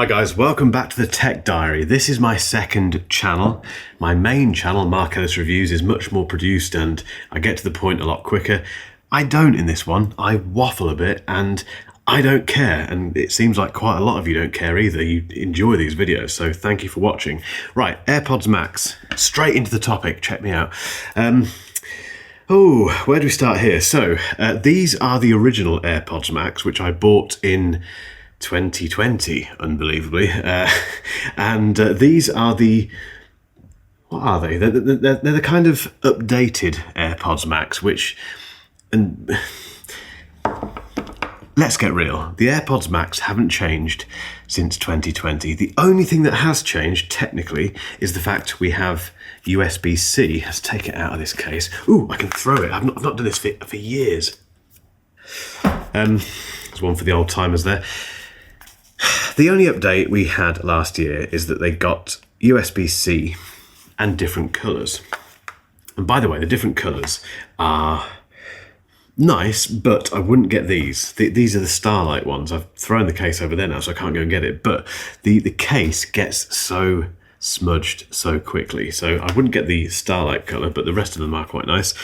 Hi guys, welcome back to the Tech Diary. This is my second channel. My main channel, Mark Ellis Reviews, is much more produced and I get to the point a lot quicker. I don't in this one. I waffle a bit and I don't care, and it seems like quite a lot of you don't care either. You enjoy these videos, so thank you for watching. Right, AirPods Max. Straight into the topic, check me out. Where do we start here? So, these are the original AirPods Max, which I bought in 2020, unbelievably. And these are the... What are they? They're the kind of updated AirPods Max, which... And let's get real. The AirPods Max haven't changed since 2020. The only thing that has changed, technically, is the fact we have USB-C. Let's take it out of this case. Ooh, I can throw it. I've not done this for years. There's one for the old timers there. The only update we had last year is that they got USB-C and different colours. And by the way, the different colours are nice, but I wouldn't get these. These are the Starlight ones. I've thrown the case over there now, so I can't go and get it. But the case gets so smudged so quickly. So I wouldn't get the Starlight colour, but the rest of them are quite nice.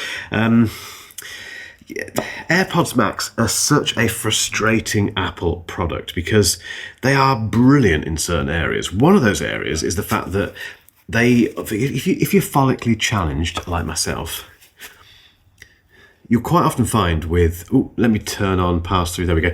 AirPods Max are such a frustrating Apple product because they are brilliant in certain areas. One of those areas is the fact that if you're follically challenged like myself, you'll quite often find with... Oh, let me turn on pass-through. There we go.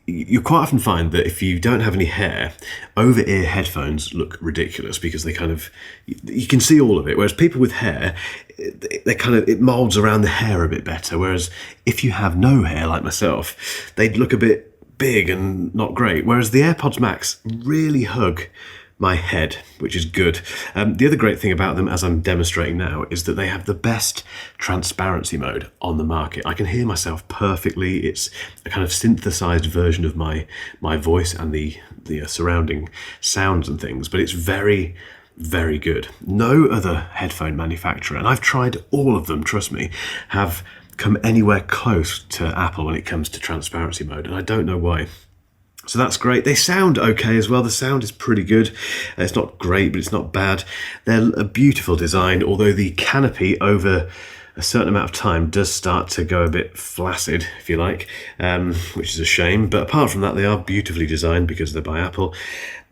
You quite often find that if you don't have any hair, over-ear headphones look ridiculous because they kind of... You can see all of it, whereas people with hair, it molds around the hair a bit better, whereas if you have no hair like myself, they'd look a bit big and not great, whereas the AirPods Max really hug my head, which is good. The other great thing about them, as I'm demonstrating now, is that they have the best transparency mode on the market. I can hear myself perfectly. It's a kind of synthesized version of my voice and the surrounding sounds and things, but it's very, very good. No other headphone manufacturer, and I've tried all of them, trust me, have come anywhere close to Apple when it comes to transparency mode, and I don't know why. So that's great. They sound okay as well. The sound is pretty good. It's not great, but it's not bad. They're a beautiful design, although the canopy over a certain amount of time does start to go a bit flaccid, if you like, which is a shame. But apart from that, they are beautifully designed because they're by Apple.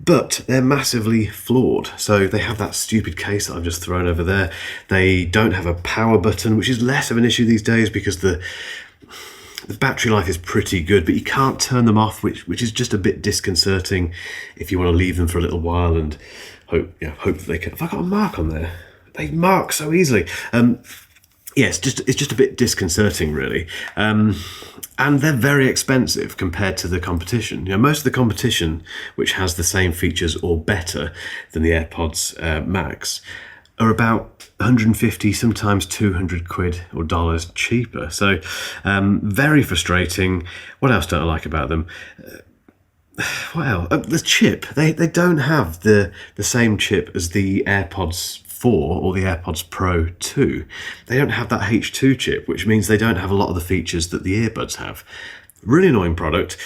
But they're massively flawed. So they have that stupid case that I've just thrown over there. They don't have a power button, which is less of an issue these days because the battery life is pretty good, but you can't turn them off, which is just a bit disconcerting if you want to leave them for a little while and hope that they can. Have I got a mark on there? They mark so easily. It's just a bit disconcerting, really. And they're very expensive compared to the competition. Most of the competition, which has the same features or better than the AirPods Max, are about 150, sometimes 200 quid or dollars cheaper. So very frustrating. What else don't I like about them? What else? The chip. They don't have the same chip as the AirPods 4 or the AirPods Pro 2. They don't have that H2 chip, which means they don't have a lot of the features that the earbuds have. Really annoying product.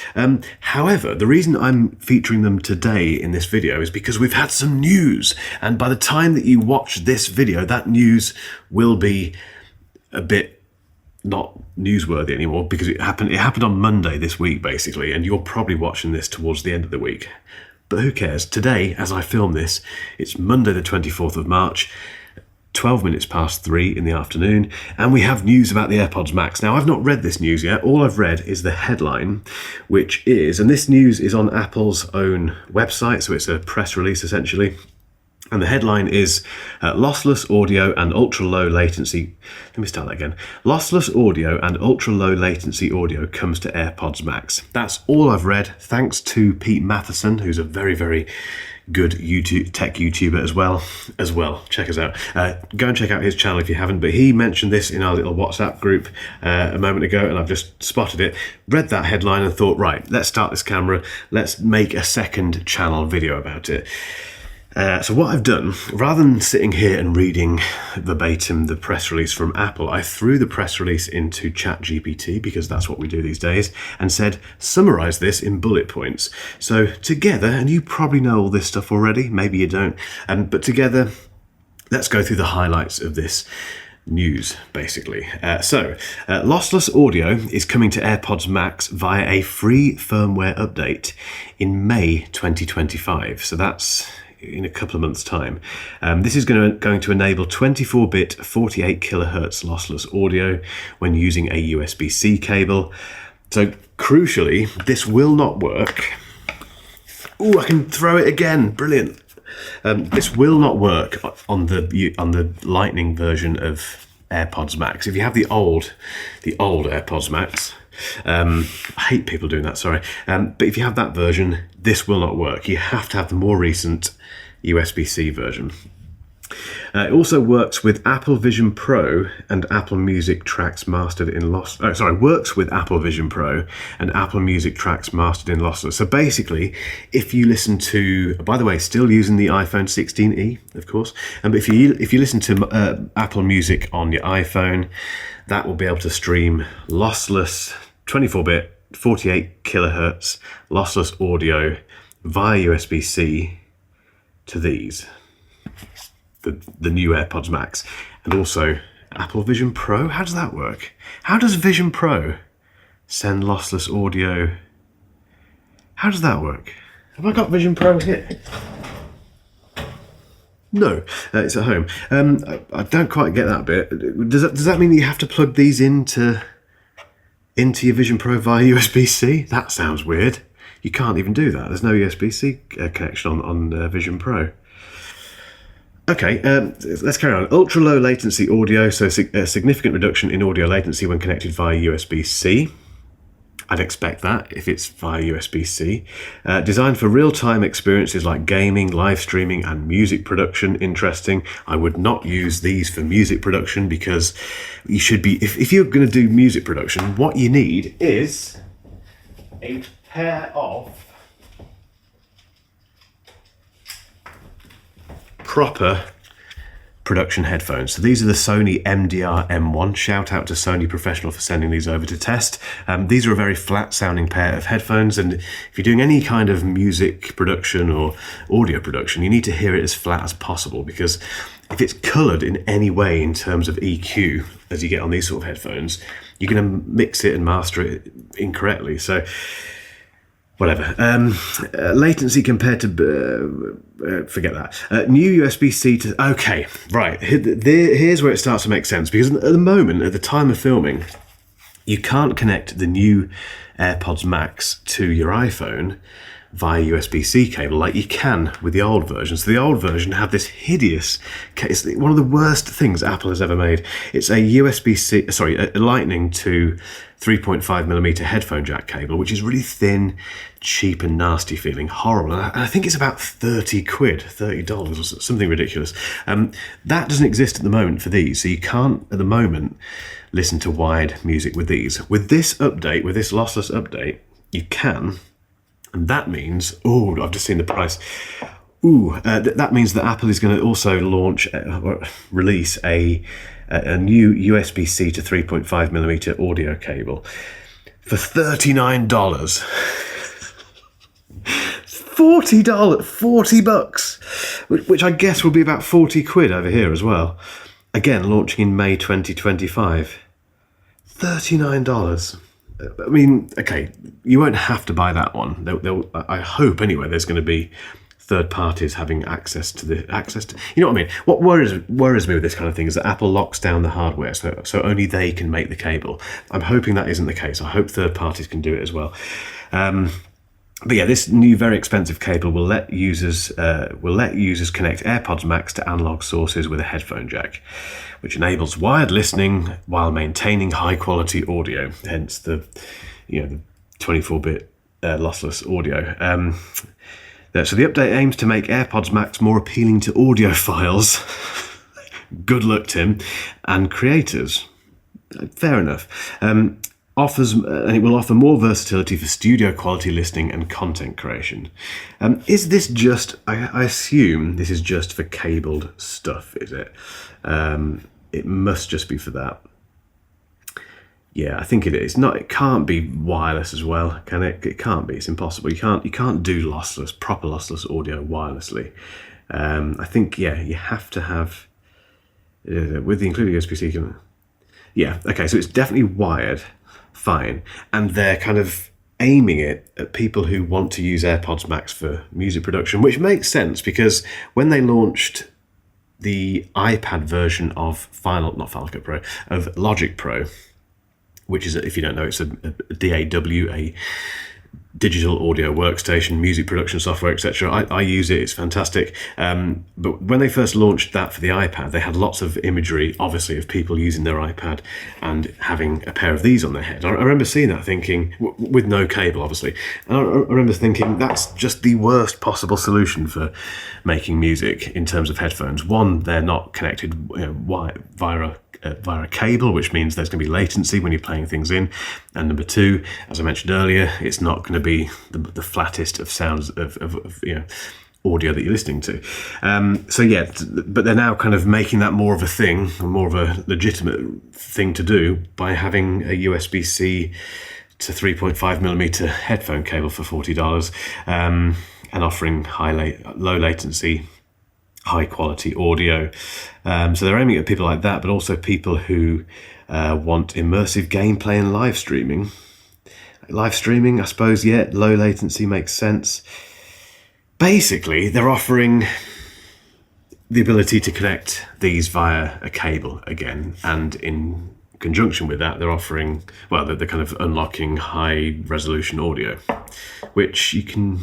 However, the reason I'm featuring them today in this video is because we've had some news, and by the time that you watch this video, that news will be a bit not newsworthy anymore because it happened on Monday this week, basically, and you're probably watching this towards the end of the week. But who cares? Today, as I film this, it's Monday the 24th of March, 12 minutes past 3 in the afternoon, and we have news about the AirPods Max. Now, I've not read this news yet. All I've read is the headline, which is, and this news is on Apple's own website, so it's a press release essentially. And the headline is Lossless Audio and Ultra-Low Latency. Let me start that again. Lossless Audio and Ultra-Low Latency Audio comes to AirPods Max. That's all I've read, thanks to Pete Matheson, who's a very, very good tech YouTuber as well. Check us out. Go and check out his channel if you haven't, but he mentioned this in our little WhatsApp group a moment ago, and I've just spotted it, read that headline and thought, right, let's start this camera, let's make a second channel video about it. So what I've done, rather than sitting here and reading verbatim the press release from Apple, I threw the press release into ChatGPT, because that's what we do these days, and said, summarize this in bullet points. So together, and you probably know all this stuff already, maybe you don't, but together, let's go through the highlights of this news, basically. Lossless audio is coming to AirPods Max via a free firmware update in May 2025. So that's in a couple of months' time. This is going to enable 24-bit 48 kilohertz lossless audio when using a USB-C cable. So crucially, this will not work. Oh, I can throw it again. Brilliant. This will not work on the Lightning version of AirPods Max. If you have the old AirPods Max, I hate people doing that, sorry. But if you have that version, this will not work. You have to have the more recent USB-C version. It also works with Apple Vision Pro and Apple Music tracks mastered in works with Apple Vision Pro and Apple Music tracks mastered in lossless. So basically, if you listen to, by the way, still using the iPhone 16e, of course, but if you listen to Apple Music on your iPhone, that will be able to stream lossless 24-bit 48 kilohertz lossless audio via USB-C to these. The new AirPods Max, and also Apple Vision Pro. How does that work? How does Vision Pro send lossless audio? How does that work? Have I got Vision Pro here? No, it's at home. I don't quite get that bit. Does that mean that you have to plug these into your Vision Pro via USB-C? That sounds weird. You can't even do that. There's no USB-C connection on Vision Pro. Okay, let's carry on. Ultra low latency audio, so a significant reduction in audio latency when connected via USB-C. I'd expect that if it's via USB-C. Designed for real-time experiences like gaming, live streaming, and music production. Interesting. I would not use these for music production, because you should be, if you're going to do music production, what you need is a pair of proper production headphones. So these are the Sony MDR M1. Shout out to Sony Professional for sending these over to test. These are a very flat sounding pair of headphones, and if you're doing any kind of music production or audio production, you need to hear it as flat as possible, because if it's coloured in any way in terms of EQ, as you get on these sort of headphones, you're going to mix it and master it incorrectly. So whatever. Latency compared to... forget that. New USB-C to... Okay, right. Here's where it starts to make sense, because at the moment, at the time of filming, you can't connect the new AirPods Max to your iPhone via USB-C cable like you can with the old version. So the old version had this hideous... It's one of the worst things Apple has ever made. It's a a Lightning to 3.5mm headphone jack cable, which is really thin, cheap and nasty feeling, horrible. And I think it's about 30 quid, $30 or something ridiculous. That doesn't exist at the moment for these. So you can't, at the moment, listen to wired music with these. With this update, with this lossless update, you can. And that means, I've just seen the price. That means that Apple is going to also release a new USB-C to 3.5mm audio cable for $39. $40, which I guess will be about 40 quid over here as well. Again, launching in May 2025. $39. I mean, okay, you won't have to buy that one. I hope anyway. There's going to be third parties having access to. You know what I mean? What worries me with this kind of thing is that Apple locks down the hardware, so only they can make the cable. I'm hoping that isn't the case. I hope third parties can do it as well. But yeah, this new very expensive cable will let users connect AirPods Max to analog sources with a headphone jack, which enables wired listening while maintaining high quality audio. Hence the 24-bit lossless audio. So the update aims to make AirPods Max more appealing to audiophiles. Good luck, Tim, and creators. Fair enough. and it will offer more versatility for studio quality listening and content creation. Is this just? I assume this is just for cabled stuff. Is it? It must just be for that. Yeah, I think it is. It can't be wireless as well, can it? It can't be. It's impossible. You can't do proper lossless audio wirelessly. I think, yeah, you have to have with the including USB-C. Yeah, okay, so it's definitely wired, fine, and they're kind of aiming it at people who want to use AirPods Max for music production, which makes sense because when they launched the iPad version of of Logic Pro, which is, if you don't know, it's a DAW, a digital audio workstation, music production software, etc. I use it, it's fantastic. But when they first launched that for the iPad, they had lots of imagery, obviously, of people using their iPad and having a pair of these on their head. I remember seeing that thinking, with no cable, obviously, and I remember thinking that's just the worst possible solution for making music in terms of headphones. One, they're not connected via a cable, which means there's going to be latency when you're playing things in. And number two, as I mentioned earlier, it's not going to be the flattest of sounds of audio that you're listening to. But they're now kind of making that more of a thing, more of a legitimate thing to do by having a USB-C to 3.5 millimeter headphone cable for $40 and offering low latency, high quality audio. So they're aiming at people like that, but also people who want immersive gameplay and live streaming. Live streaming, I suppose, yeah, low latency makes sense. Basically, they're offering the ability to connect these via a cable again, and in conjunction with that, they're offering, they're kind of unlocking high resolution audio, which you can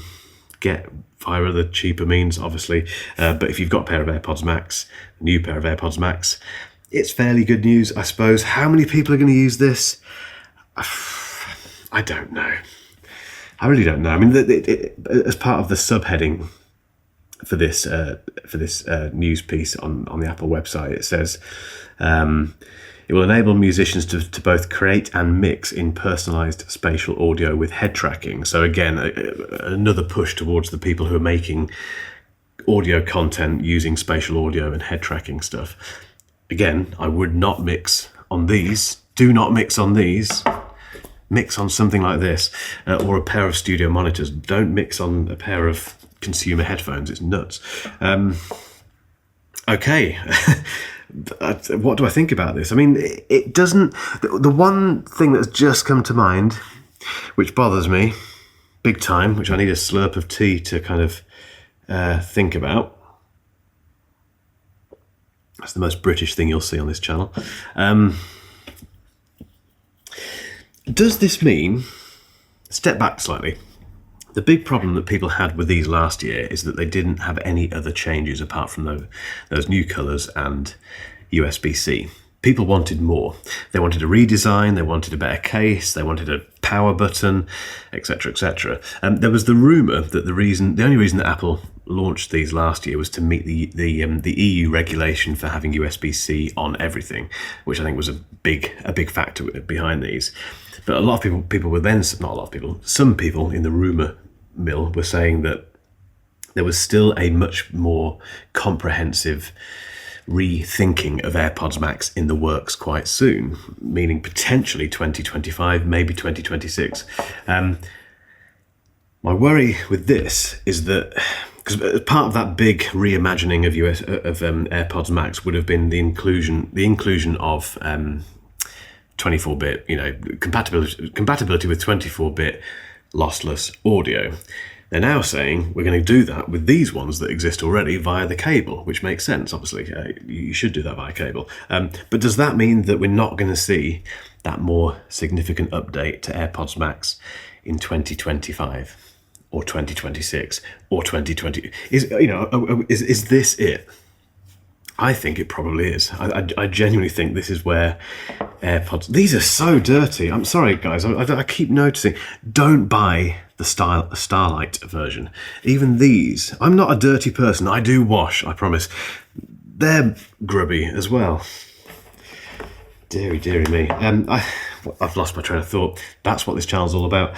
get via other cheaper means, obviously. But if you've got a pair of AirPods Max, a new pair of AirPods Max, it's fairly good news, I suppose. How many people are going to use this? I don't know. I really don't know. I mean, as part of the subheading for this news piece on the Apple website, it says it will enable musicians to both create and mix in personalized spatial audio with head tracking. So again, another push towards the people who are making audio content using spatial audio and head tracking stuff. Again, I would not mix on these. Do not mix on these. Mix on something like this, or a pair of studio monitors. Don't mix on a pair of consumer headphones. It's nuts. Okay. What do I think about this? I mean, it doesn't... The one thing that's just come to mind, which bothers me big time, which I need a slurp of tea to kind of think about. That's the most British thing you'll see on this channel. Does this mean... Step back slightly. The big problem that people had with these last year is that they didn't have any other changes apart from those new colours and USB-C. People wanted more. They wanted a redesign, they wanted a better case, they wanted a power button, etc., etc. There was the rumour that the only reason that Apple launched these last year was to meet the EU regulation for having USB-C on everything, which I think was a big factor behind these. But a lot of people were then, not a lot of people, some people in the rumour mill were saying that there was still a much more comprehensive rethinking of AirPods Max in the works quite soon, meaning potentially 2025, maybe 2026. My worry with this is that, because part of that big reimagining of AirPods Max would have been the inclusion of 24-bit, compatibility with 24-bit lossless audio. They're now saying we're going to do that with these ones that exist already via the cable, which makes sense, obviously. You should do that via cable. But does that mean that we're not going to see that more significant update to AirPods Max in 2025 or 2026 or 2020? Is this it? I think it probably is. I genuinely think this is where AirPods... These are so dirty. I'm sorry, guys. I keep noticing. Don't buy the Starlight version. Even these. I'm not a dirty person. I do wash, I promise. They're grubby as well. Deary me. I've lost my train of thought. That's what this channel's all about.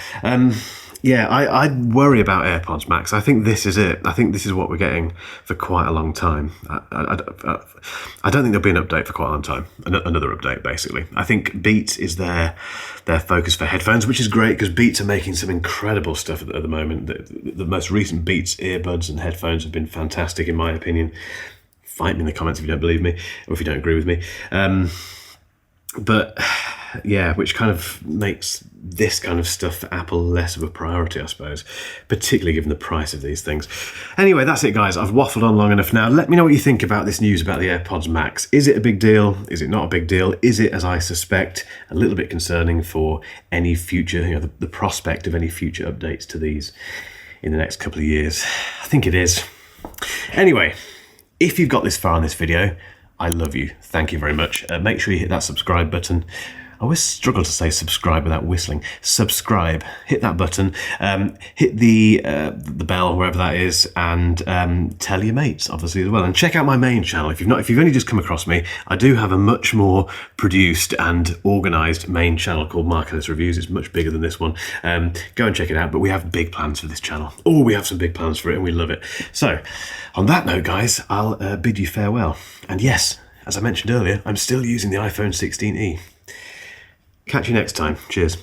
Yeah, I worry about AirPods Max. I think this is it. I think this is what we're getting for quite a long time. I don't think there'll be an update for quite a long time. Another update, basically. I think Beats is their focus for headphones, which is great because Beats are making some incredible stuff at the moment. The most recent Beats earbuds and headphones have been fantastic, in my opinion. Fight me in the comments if you don't believe me or if you don't agree with me. But yeah, which kind of makes this kind of stuff for Apple less of a priority, I suppose, particularly given the price of these things. Anyway, that's it, guys. I've waffled on long enough now. Let me know what you think about this news about the AirPods Max. Is it a big deal? Is it not a big deal? Is it, as I suspect, a little bit concerning for any future, the prospect of any future updates to these in the next couple of years? I think it is. Anyway, if you've got this far in this video, I love you. Thank you very much. Make sure you hit that subscribe button. I always struggle to say subscribe without whistling. Subscribe. Hit that button. Hit the bell wherever that is, and tell your mates obviously as well. And check out my main channel if you've only just come across me. I do have a much more produced and organised main channel called Mark Ellis Reviews. It's much bigger than this one. Go and check it out. But we have big plans for this channel. Oh, we have some big plans for it, and we love it. So, on that note, guys, I'll bid you farewell. And yes, as I mentioned earlier, I'm still using the iPhone 16e. Catch you next time. Cheers.